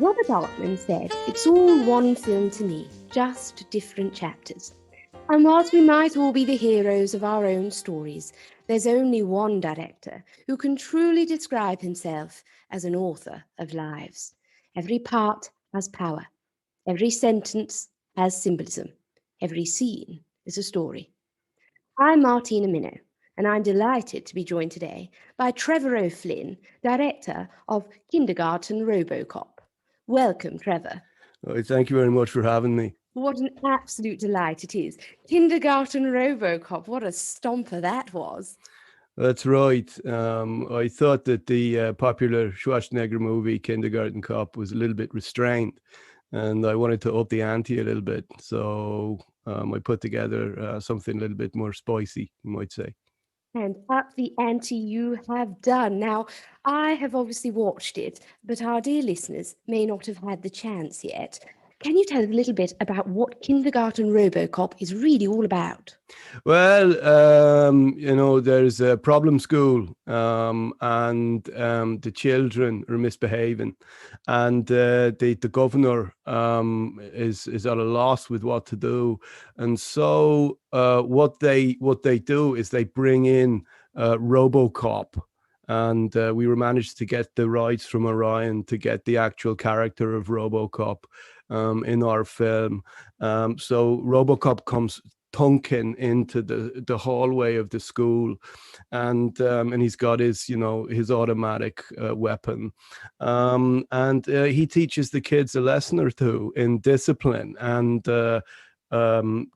Robert Altman said, "It's all one film to me, just different chapters." And whilst we might all be the heroes of our own stories, there's only one director who can truly describe himself as an author of lives. Every part has power. Every sentence has symbolism. Every scene is a story. I'm Martina Minnow, and I'm delighted to be joined today by Trevor O'Flynn, director of Kindergarten Robocop. Welcome, Trevor. Oh, thank you very much for having me. What an absolute delight it is. Kindergarten Robocop, what a stomper that was. That's right. I thought that the popular Schwarzenegger movie, Kindergarten Cop, was a little bit restrained, and I wanted to up the ante a little bit. So I put together something a little bit more spicy, you might say. And up the ante you have done. Now, I have obviously watched it, but our dear listeners may not have had the chance yet. Can you tell us a little bit about what Kindergarten Robocop is really all about? Well, there's a problem school, and the children are misbehaving, and the governor is at a loss with what to do, and so what they do is they bring in Robocop. And we were managed to get the rights from Orion to get the actual character of Robocop in our film. So Robocop comes thunking into the hallway of the school, and he's got his automatic weapon, and he teaches the kids a lesson or two in discipline and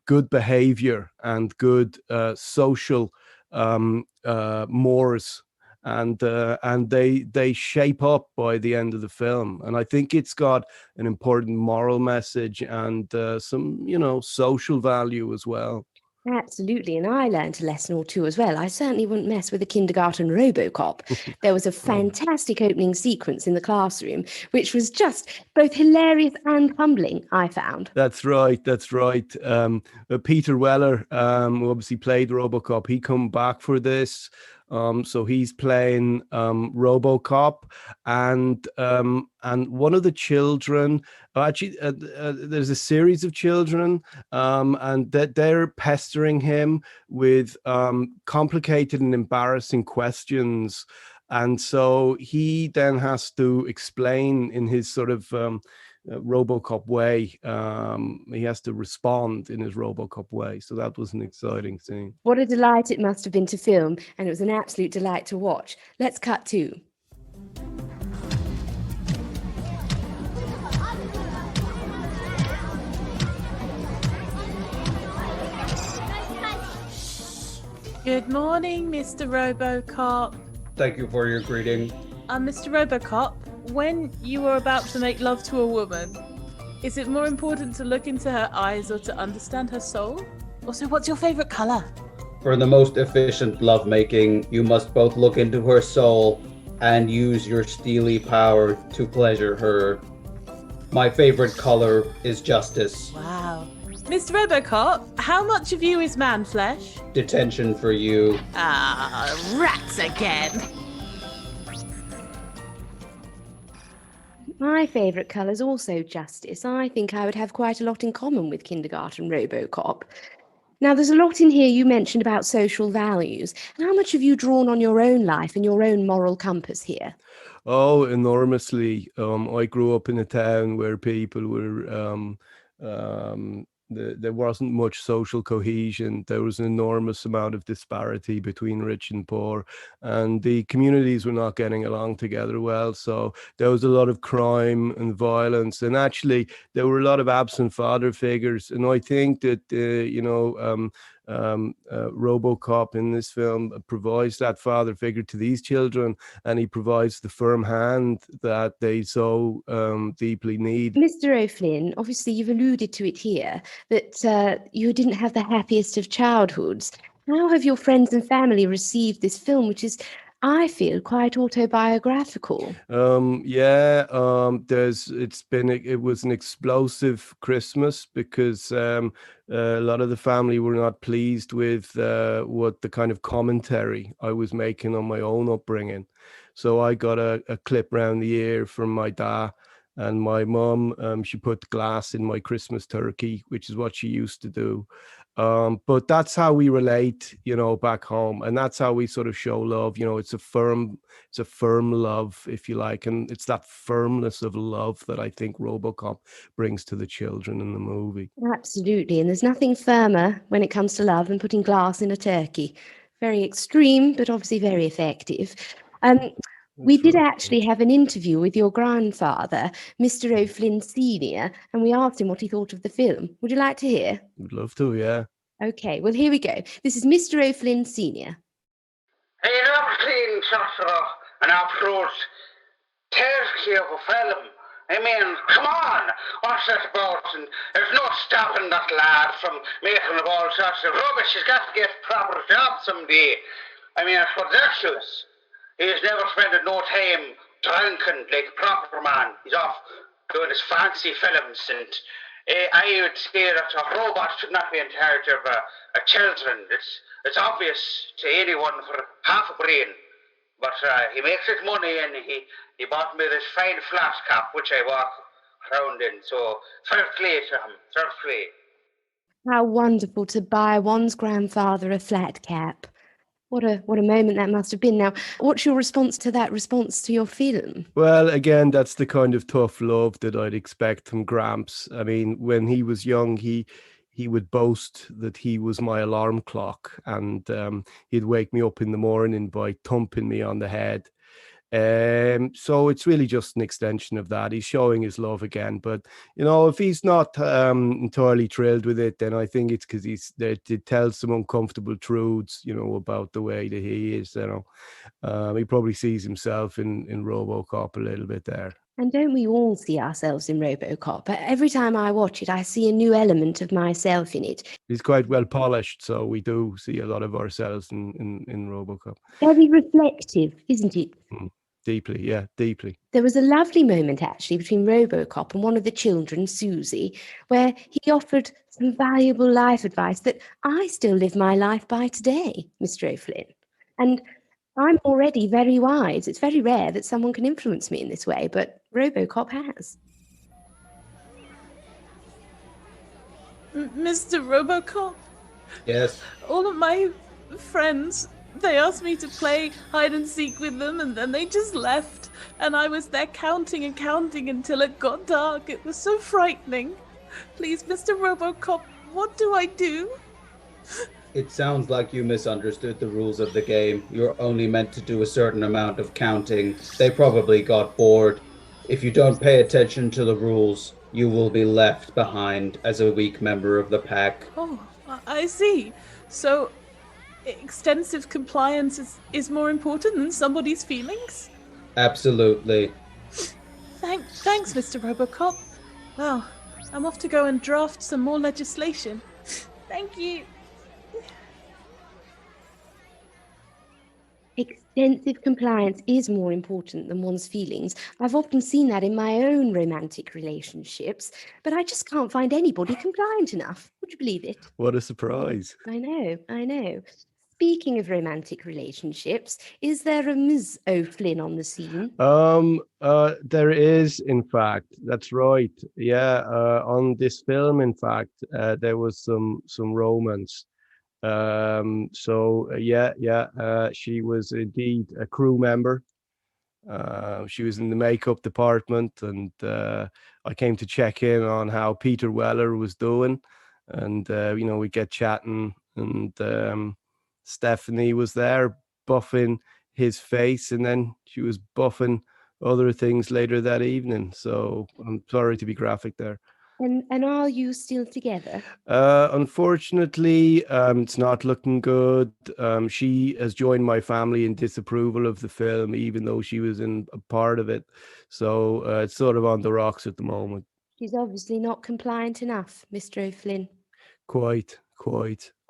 good behavior and good social mores. And they shape up by the end of the film, and I think it's got an important moral message and some social value as well. Absolutely, and I learned a lesson or two as well. I certainly wouldn't mess with a kindergarten Robocop. There was a fantastic opening sequence in the classroom, which was just both hilarious and humbling, I found. That's right. Peter Weller, who obviously played Robocop, he come back for this. So he's playing Robocop, and one of the children, actually, there's a series of children, and that they're pestering him with complicated and embarrassing questions, and so he then has to explain in his sort of Robocop way. He has to respond in his Robocop way. So that was an exciting scene. What a delight it must have been to film, and it was an absolute delight to watch. Let's cut to. Good morning, Mr. Robocop. Thank you for your greeting. Mr. Robocop, when you are about to make love to a woman, is it more important to look into her eyes or to understand her soul? Also, what's your favorite color? For the most efficient lovemaking, you must both look into her soul and use your steely power to pleasure her. My favorite color is justice. Wow. Mr. Robocop, how much of you is man flesh? Detention for you. Rats again. My favourite colour is also justice. I think I would have quite a lot in common with Kindergarten Robocop. Now, there's a lot in here you mentioned about social values. And how much have you drawn on your own life and your own moral compass here? Oh, enormously. I grew up in a town where people were there wasn't much social cohesion. There was an enormous amount of disparity between rich and poor, and the communities were not getting along together well. So there was a lot of crime and violence, and actually there were a lot of absent father figures. And I think that Robocop in this film provides that father figure to these children, and he provides the firm hand that they so deeply need. Mr. O'Flynn, obviously you've alluded to it here, that you didn't have the happiest of childhoods. How have your friends and family received this film, which is, I feel, quite autobiographical? It was an explosive Christmas because a lot of the family were not pleased with what the kind of commentary I was making on my own upbringing. So I got a clip round the ear from my dad, And my mum, she put glass in my Christmas turkey, which is what she used to do. But that's how we relate, back home, and that's how we sort of show love. It's a firm love, if you like, and it's that firmness of love that I think Robocop brings to the children in the movie. Absolutely. And there's nothing firmer when it comes to love than putting glass in a turkey. Very extreme, but obviously very effective. We did actually have an interview with your grandfather, Mr. O'Flynn Sr., and we asked him what he thought of the film. Would you like to hear? Would love to, yeah. Okay, well, here we go. This is Mr. O'Flynn Sr. Have you never seen such an approach turkey of a film? I mean, come on, what's that about? And there's no stopping that lad from making of all sorts of rubbish. He's got to get a proper job someday. I mean, that's what's excellence. He's never spent no time drinking like a proper man. He's off doing his fancy films, and I would say that a robot should not be in charge of children. It's obvious to anyone for half a brain. But he makes his money, and he bought me this fine flat cap, which I walk around in. So fair play to him, fair play. How wonderful to buy one's grandfather a flat cap. What a moment that must have been. Now, what's your response to that response to your film? Well, again, that's the kind of tough love that I'd expect from Gramps. I mean, when he was young, he would boast that he was my alarm clock, and he'd wake me up in the morning by thumping me on the head. So it's really just an extension of that. He's showing his love again, but if he's not entirely thrilled with it, then I think it's because it tells some uncomfortable truths, about the way that he is. He probably sees himself in Robocop a little bit there. And don't we all see ourselves in Robocop? But every time I watch it, I see a new element of myself in it. He's quite well polished, so we do see a lot of ourselves in Robocop. Very reflective, isn't it? Deeply, yeah, deeply. There was a lovely moment, actually, between Robocop and one of the children, Susie, where he offered some valuable life advice that I still live my life by today, Mr. O'Flynn. And I'm already very wise. It's very rare that someone can influence me in this way, but Robocop has. Mr. Robocop? Yes. All of my friends, they asked me to play hide and seek with them, and then they just left. And I was there counting and counting until it got dark. It was so frightening. Please, Mr. Robocop, what do I do? It sounds like you misunderstood the rules of the game. You're only meant to do a certain amount of counting. They probably got bored. If you don't pay attention to the rules, you will be left behind as a weak member of the pack. Oh, I see. So extensive compliance is more important than somebody's feelings? Absolutely. Thanks, Mr. Robocop. Well, I'm off to go and draft some more legislation. Thank you. Extensive compliance is more important than one's feelings. I've often seen that in my own romantic relationships, but I just can't find anybody compliant enough. Would you believe it? What a surprise. I know. Speaking of romantic relationships, is there a Ms. O'Flynn on the scene? There is, in fact. That's right. Yeah, on this film, in fact, there was some romance. She was indeed a crew member. She was in the makeup department, and I came to check in on how Peter Weller was doing, and we get chatting, and Stephanie was there buffing his face, and then she was buffing other things later that evening. So I'm sorry to be graphic there. And are you still together? Unfortunately, it's not looking good. She has joined my family in disapproval of the film, even though she was in a part of it. So it's sort of on the rocks at the moment. She's obviously not compliant enough, Mr. O'Flynn. Quite.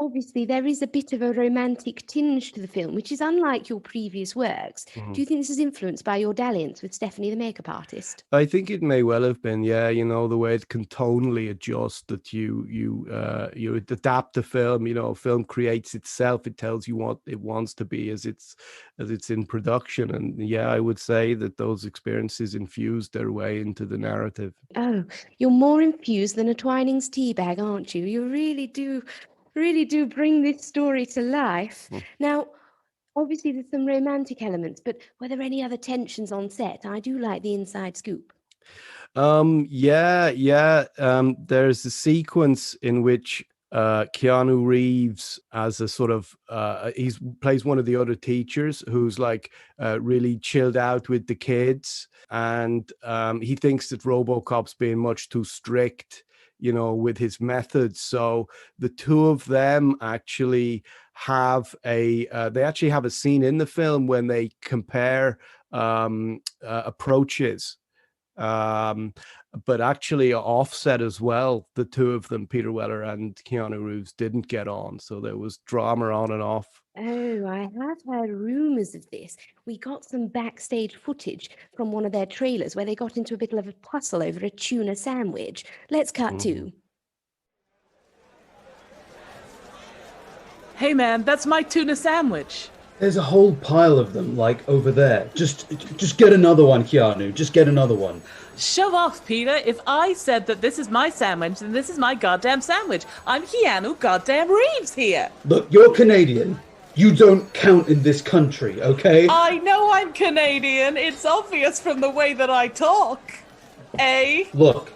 Obviously, there is a bit of a romantic tinge to the film, which is unlike your previous works. Do you think this is influenced by your dalliance with Stephanie, the makeup artist? I think it may well have been, yeah. You know, the way it can tonally adjust, that you adapt the film. You know, film creates itself. It tells you what it wants to be as it's in production. And yeah, I would say that those experiences infused their way into the narrative. Oh, you're more infused than a Twinings tea bag, aren't you? You really do bring this story to life. Now, obviously, there's some romantic elements, but were there any other tensions on set? I do like the inside scoop. There's a sequence in which Keanu Reeves, as a sort of he plays one of the other teachers who's like really chilled out with the kids, and he thinks that Robocop's being much too strict, you know, with his methods. So the two of them actually have a scene in the film when they compare approaches. But actually offset as well. The two of them, Peter Weller and Keanu Reeves, didn't get on, so there was drama on and off. Oh, I have heard rumours of this. We got some backstage footage from one of their trailers where they got into a bit of a tussle over a tuna sandwich. Let's cut to. Hey man, that's my tuna sandwich. There's a whole pile of them, like, over there. Just get another one, Keanu. Just get another one. Shove off, Peter. If I said that this is my sandwich, then this is my goddamn sandwich. I'm Keanu goddamn Reeves here. Look, you're Canadian. You don't count in this country, okay? I know I'm Canadian. It's obvious from the way that I talk. Eh? Look.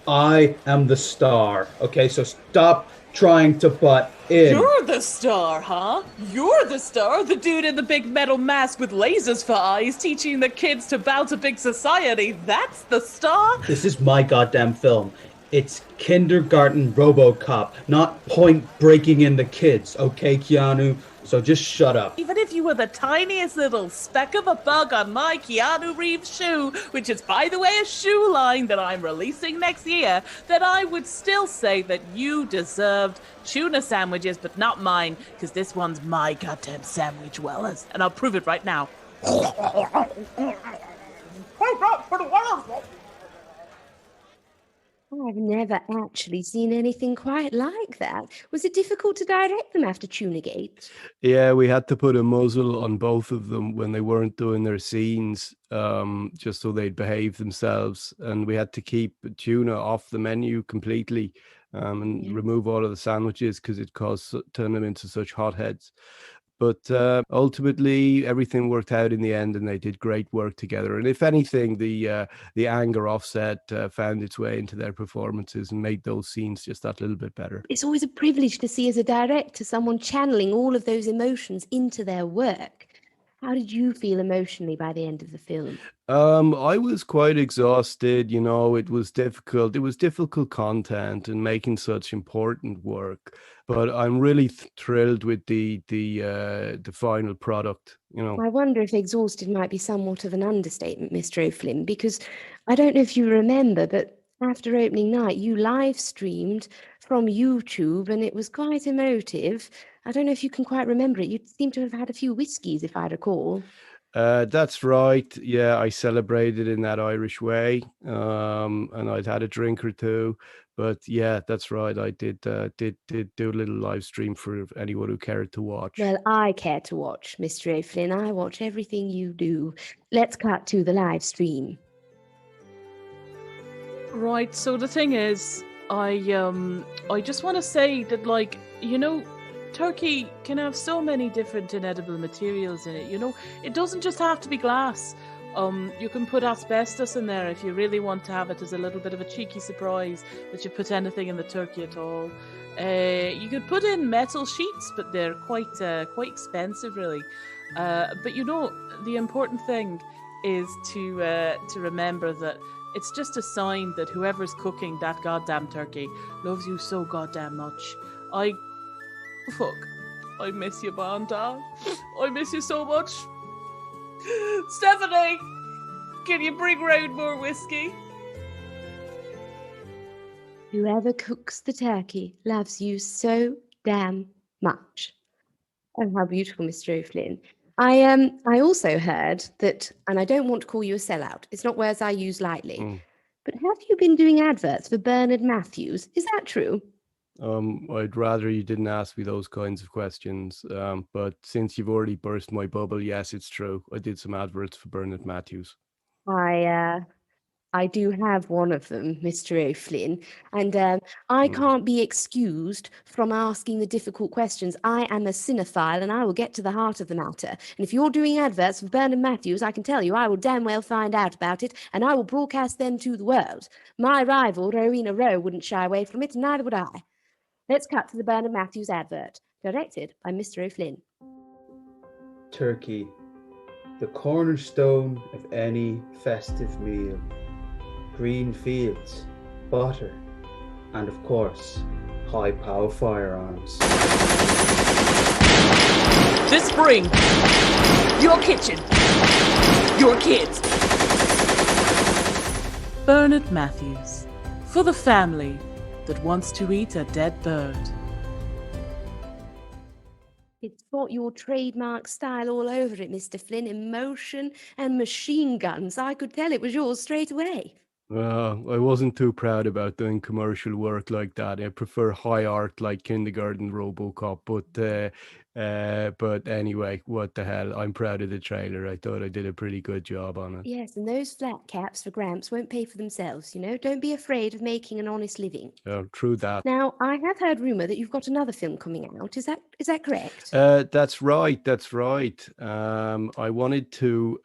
I am the star, okay? So stop trying to butt in. You're the star, huh? You're the star, the dude in the big metal mask with lasers for eyes teaching the kids to bow to big society. That's the star? This is my goddamn film. It's kindergarten Robocop, not point breaking in the kids, okay, Keanu? So just shut up. Even if you were the tiniest little speck of a bug on my Keanu Reeves shoe, which is, by the way, a shoe line that I'm releasing next year, then I would still say that you deserved tuna sandwiches, but not mine, because this one's my goddamn sandwich, Wellers. And I'll prove it right now. I've never actually seen anything quite like that. Was it difficult to direct them after Tunicate? Yeah, we had to put a muzzle on both of them when they weren't doing their scenes, just so they'd behave themselves. And we had to keep tuna off the menu completely, and remove all of the sandwiches because it turned them into such hotheads. But ultimately, everything worked out in the end, and they did great work together. And if anything, the anger offset found its way into their performances and made those scenes just that little bit better. It's always a privilege to see as a director someone channeling all of those emotions into their work. How did you feel emotionally by the end of the film? I was quite exhausted. You know, it was difficult. It was difficult content and making such important work. But I'm really thrilled with the final product. You know, I wonder if exhausted might be somewhat of an understatement, Mr. O'Flynn, because I don't know if you remember, but after opening night, you live streamed from YouTube, and it was quite emotive. I don't know if you can quite remember it. You seem to have had a few whiskies, if I recall. That's right. Yeah, I celebrated in that Irish way, and I'd had a drink or two. But yeah, that's right. I did do a little live stream for anyone who cared to watch. Well, I care to watch, Mr. O'Flynn. I watch everything you do. Let's cut to the live stream. Right, so the thing is, I just want to say that, like, you know, turkey can have so many different inedible materials in it, you know? It doesn't just have to be glass. You can put asbestos in there if you really want to have it as a little bit of a cheeky surprise that you put anything in the turkey at all. You could put in metal sheets, but they're quite expensive, really. But you know, the important thing is to remember that it's just a sign that whoever's cooking that goddamn turkey loves you so goddamn much. I miss you, Banda. I miss you so much. Stephanie, can you bring round more whiskey? Whoever cooks the turkey loves you so damn much. Oh, how beautiful, Mr. O'Flynn. I also heard that, and I don't want to call you a sellout, it's not words I use lightly, but have you been doing adverts for Bernard Matthews? Is that true? I'd rather you didn't ask me those kinds of questions. But since you've already burst my bubble, yes, it's true. I did some adverts for Bernard Matthews. I do have one of them, Mr. O'Flynn, and I can't be excused from asking the difficult questions. I am a cinephile, and I will get to the heart of the matter. And if you're doing adverts for Bernard Matthews, I can tell you I will damn well find out about it, and I will broadcast them to the world. My rival, Rowena Rowe, wouldn't shy away from it, and neither would I. Let's cut to the Bernard Matthews advert, directed by Mr. O'Flynn. Turkey, the cornerstone of any festive meal. Green fields, butter, and of course, high-power firearms. This spring, your kitchen, your kids. Bernard Matthews, for the family that wants to eat a dead bird. It's got your trademark style all over it, Mr. Flynn. Emotion and machine guns. I could tell it was yours straight away. I wasn't too proud about doing commercial work like that. I prefer high art like Kindergarten Robocop. But anyway, what the hell? I'm proud of the trailer. I thought I did a pretty good job on it. Yes, and those flat caps for Gramps won't pay for themselves, you know. Don't be afraid of making an honest living. Oh, true that. Now, I have heard rumour that you've got another film coming out. Is that correct? That's right. I wanted to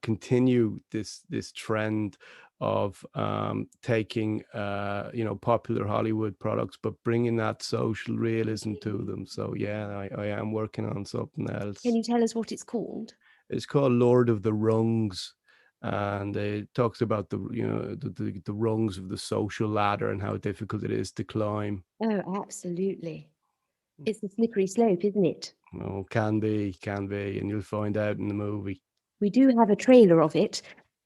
continue this trend of taking popular Hollywood products but bringing that social realism to them. So yeah, I am working on something else. Can you tell us what it's called? It's called Lord of the Rungs, and it talks about the rungs of the social ladder and how difficult it is to climb. Oh, absolutely. It's a slippery slope, isn't it? Oh, can be, and you'll find out in the movie. We do have a trailer of it.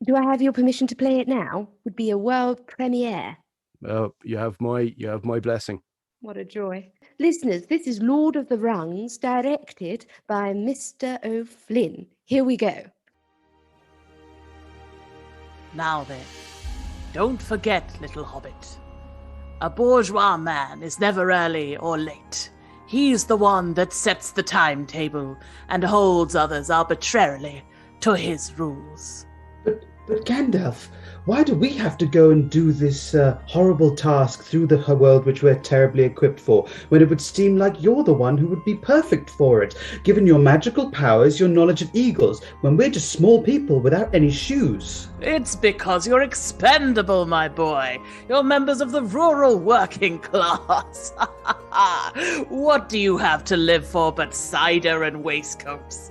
Do I have your permission to play it now? Would be a world premiere. You have my blessing. What a joy. Listeners, this is Lord of the Rungs, directed by Mr. O'Flynn. Here we go. Now then, don't forget, little hobbit. A bourgeois man is never early or late. He's the one that sets the timetable and holds others arbitrarily to his rules. But Gandalf, why do we have to go and do this horrible task through the world which we're terribly equipped for, when it would seem like you're the one who would be perfect for it, given your magical powers, your knowledge of eagles, when we're just small people without any shoes? It's because you're expendable, my boy. You're members of the rural working class. What do you have to live for but cider and waistcoats?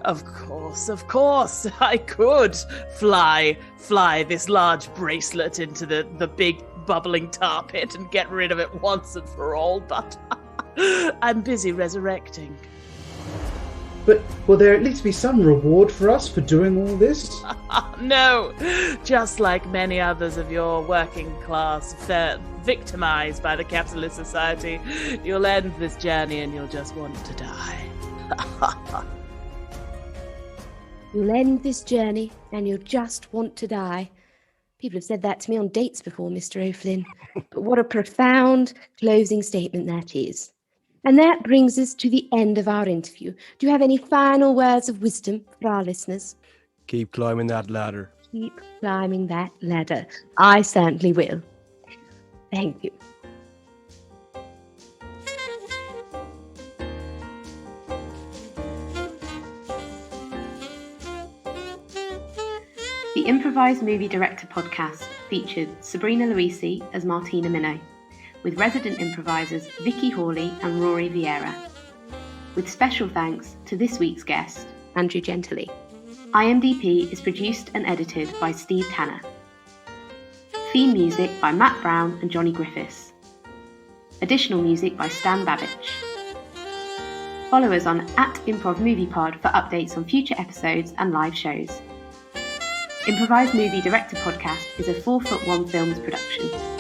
Of course, I could fly this large bracelet into the big bubbling tar pit and get rid of it once and for all, but I'm busy resurrecting. But will there at least be some reward for us for doing all this? No, just like many others of your working class, victimized by the capitalist society, you'll end this journey and you'll just want to die. You'll end this journey and you'll just want to die. People have said that to me on dates before, Mr. O'Flynn. But what a profound closing statement that is. And that brings us to the end of our interview. Do you have any final words of wisdom for our listeners? Keep climbing that ladder. Keep climbing that ladder. I certainly will. Thank you. The Improvised Movie Director podcast featured Sabrina Luisi as Martina Minnow, with resident improvisers Vicky Hawley and Rory Vieira. With special thanks to this week's guest, Andrew Gentilli. IMDp is produced and edited by Steve Tanner. Theme music by Matt Brown and Johnny Griffiths. Additional music by Stan Babbage. Follow us on @ImprovMoviePod for updates on future episodes and live shows. Improvised Movie Director Podcast is a 4 Foot 1 Films production.